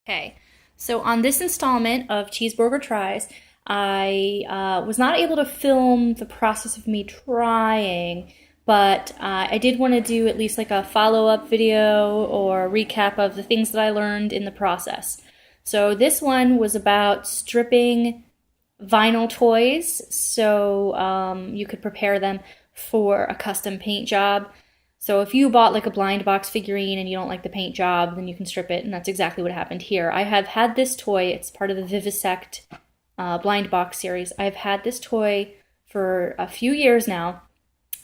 Okay, so on this installment of CheeseBorger Tries, I was not able to film the process of me trying, but I did want to do at least like a follow-up video or recap of the things that I learned in the process. So this one was about stripping vinyl toys so you could prepare them for a custom paint job. So if you bought like a blind box figurine and you don't like the paint job, then you can strip it, and that's exactly what happened here. I have had this toy, it's part of the Vivisect blind box series. I've had this toy for a few years now.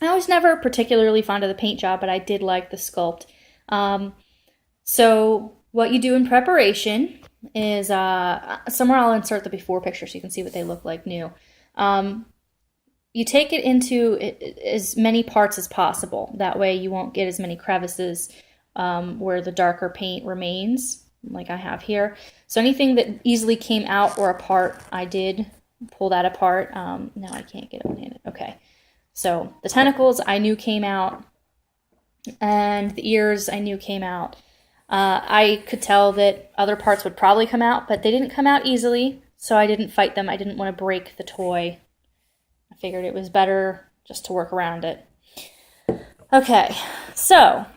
I was never particularly fond of the paint job, but I did like the sculpt. So what you do in preparation is, somewhere I'll insert the before picture so you can see what they look like new. You take it into as many parts as possible. That way you won't get as many crevices where the darker paint remains, like I have here. So anything that easily came out or apart, I did pull that apart. Now I can't get it one-handed. Okay. So the tentacles I knew came out, and the ears I knew came out. I could tell that other parts would probably come out, but they didn't come out easily, so I didn't fight them. I didn't want to break the toy. I figured it was better just to work around it. Okay, so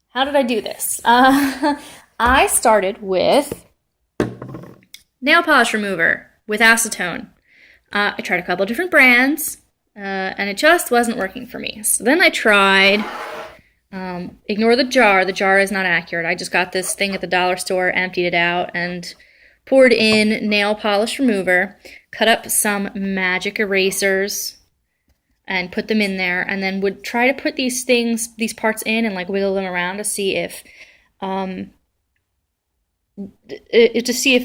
how did I do this? I started with nail polish remover with acetone. I tried a couple different brands, and it just wasn't working for me. So then I tried, ignore the jar. The jar is not accurate. I just got this thing at the dollar store, emptied it out, and poured in nail polish remover, cut up some magic erasers, and put them in there, and then would try to put these parts in and like wiggle them around to see if,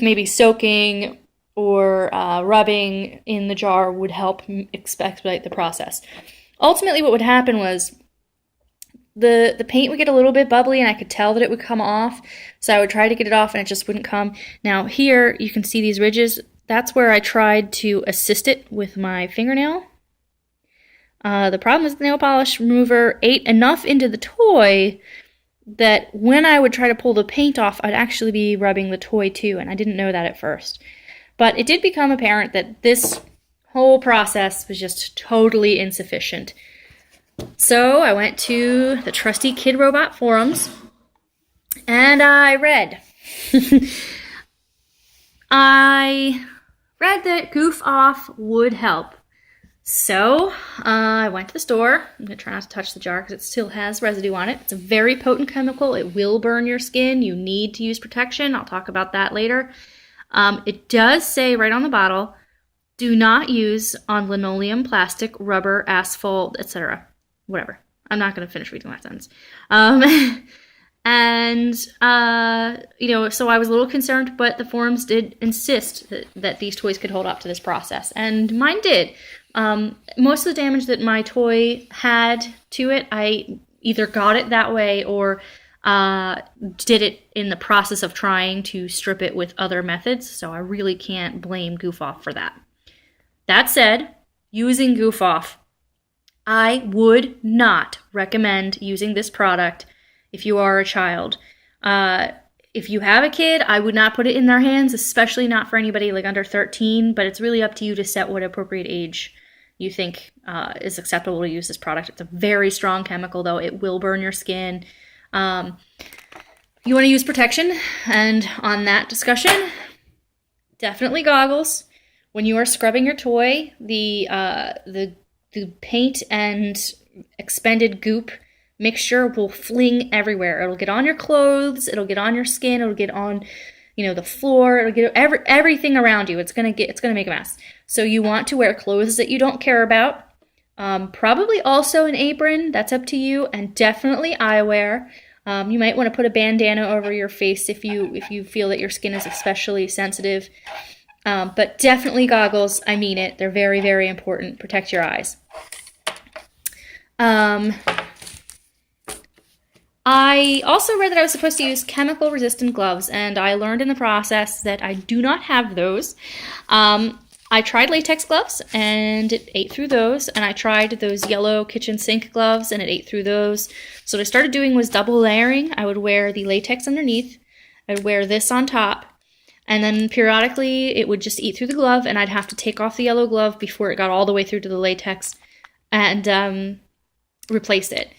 maybe soaking or rubbing in the jar would help expedite the process. Ultimately, what would happen was the paint would get a little bit bubbly, and I could tell that it would come off, so I would try to get it off, and it just wouldn't come. Now here, you can see these ridges. That's where I tried to assist it with my fingernail. The problem is the nail polish remover ate enough into the toy that when I would try to pull the paint off, I'd actually be rubbing the toy too, and I didn't know that at first. But it did become apparent that this whole process was just totally insufficient. So I went to the trusty Kid Robot forums, and I read. I read that Goof Off would help. So I went to the store. I'm going to try not to touch the jar because it still has residue on it. It's a very potent chemical. It will burn your skin. You need to use protection. I'll talk about that later. It does say right on the bottle, do not use on linoleum, plastic, rubber, asphalt, etc. Whatever. I'm not going to finish reading that sentence. So I was a little concerned, but the forums did insist that these toys could hold up to this process, and mine did. Most of the damage that my toy had to it, I either got it that way or did it in the process of trying to strip it with other methods, so I really can't blame Goof Off for that. That said, using Goof Off, I would not recommend using this product if you are a child. If you have a kid, I would not put it in their hands, especially not for anybody like under 13, but it's really up to you to set what appropriate age you think is acceptable to use this product. It's a very strong chemical, though. It will burn your skin. You want to use protection, and on that discussion, definitely goggles. When you are scrubbing your toy, the paint and expended goop mixture will fling everywhere. It'll get on your clothes, it'll get on your skin, it'll get on, the floor, it'll get everything around you. It's gonna make a mess. So you want to wear clothes that you don't care about. Probably also an apron, that's up to you, and definitely eyewear. You might want to put a bandana over your face if you feel that your skin is especially sensitive. But definitely goggles, I mean it. They're very, very important. Protect your eyes. I also read that I was supposed to use chemical-resistant gloves, and I learned in the process that I do not have those. I tried latex gloves, and it ate through those, and I tried those yellow kitchen sink gloves, and it ate through those. So what I started doing was double layering. I would wear the latex underneath, I'd wear this on top, and then periodically it would just eat through the glove, and I'd have to take off the yellow glove before it got all the way through to the latex and replace it.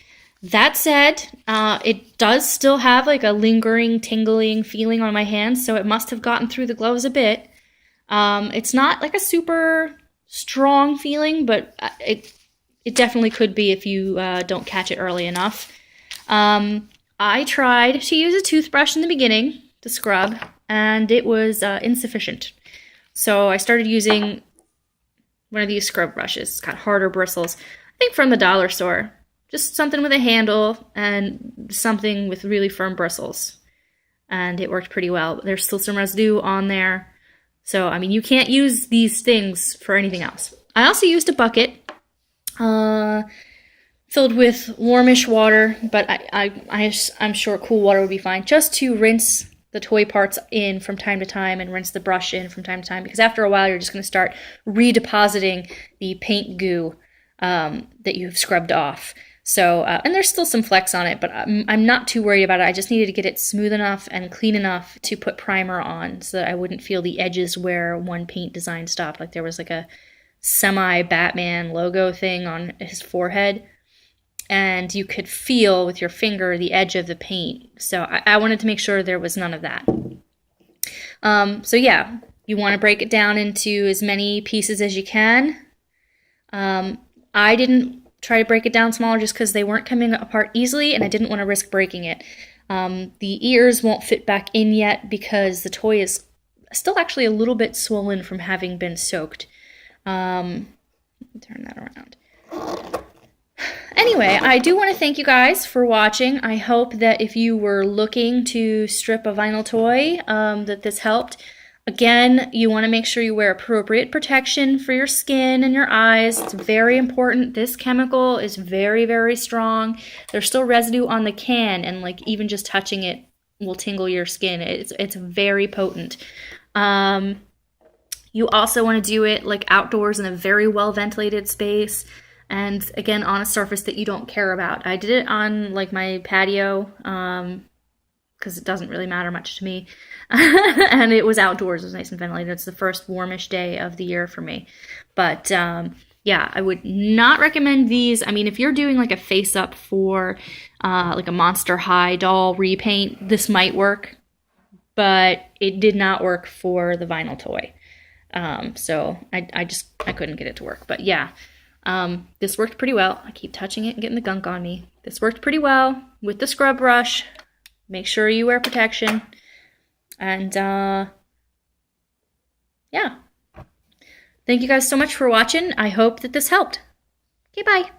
That said, it does still have like a lingering, tingling feeling on my hands, so it must have gotten through the gloves a bit. It's not like a super strong feeling, but it definitely could be if you don't catch it early enough. I tried to use a toothbrush in the beginning to scrub, and it was insufficient. So I started using one of these scrub brushes. It's got harder bristles, I think from the dollar store. Just something with a handle and something with really firm bristles. And it worked pretty well. There's still some residue on there. So, I mean, you can't use these things for anything else. I also used a bucket filled with warmish water, but I'm sure cool water would be fine, just to rinse the toy parts in from time to time and rinse the brush in from time to time, because after a while you're just going to start redepositing the paint goo that you've scrubbed off. So, and there's still some flecks on it, but I'm not too worried about it. I just needed to get it smooth enough and clean enough to put primer on so that I wouldn't feel the edges where one paint design stopped. Like there was like a semi-Batman logo thing on his forehead, and you could feel with your finger the edge of the paint. So I wanted to make sure there was none of that. So yeah, you want to break it down into as many pieces as you can. I didn't try to break it down smaller just because they weren't coming apart easily, and I didn't want to risk breaking it. The ears won't fit back in yet because the toy is still actually a little bit swollen from having been soaked. Turn that around. Anyway, I do want to thank you guys for watching. I hope that if you were looking to strip a vinyl toy, that this helped. Again, you want to make sure you wear appropriate protection for your skin and your eyes. It's very important. This chemical is very, very strong. There's still residue on the can, and like even just touching it will tingle your skin. It's very potent. You also want to do it like outdoors in a very well ventilated space, and again on a surface that you don't care about. I did it on like my patio because it doesn't really matter much to me. And it was outdoors. It was nice and ventilated. It's the first warmish day of the year for me. But yeah, I would not recommend these. I mean, if you're doing like a face-up for like a Monster High doll repaint, this might work. But it did not work for the vinyl toy. So I couldn't get it to work. But yeah, this worked pretty well. I keep touching it and getting the gunk on me. This worked pretty well with the scrub brush. Make sure you wear protection. And, yeah. Thank you guys so much for watching. I hope that this helped. Okay, bye.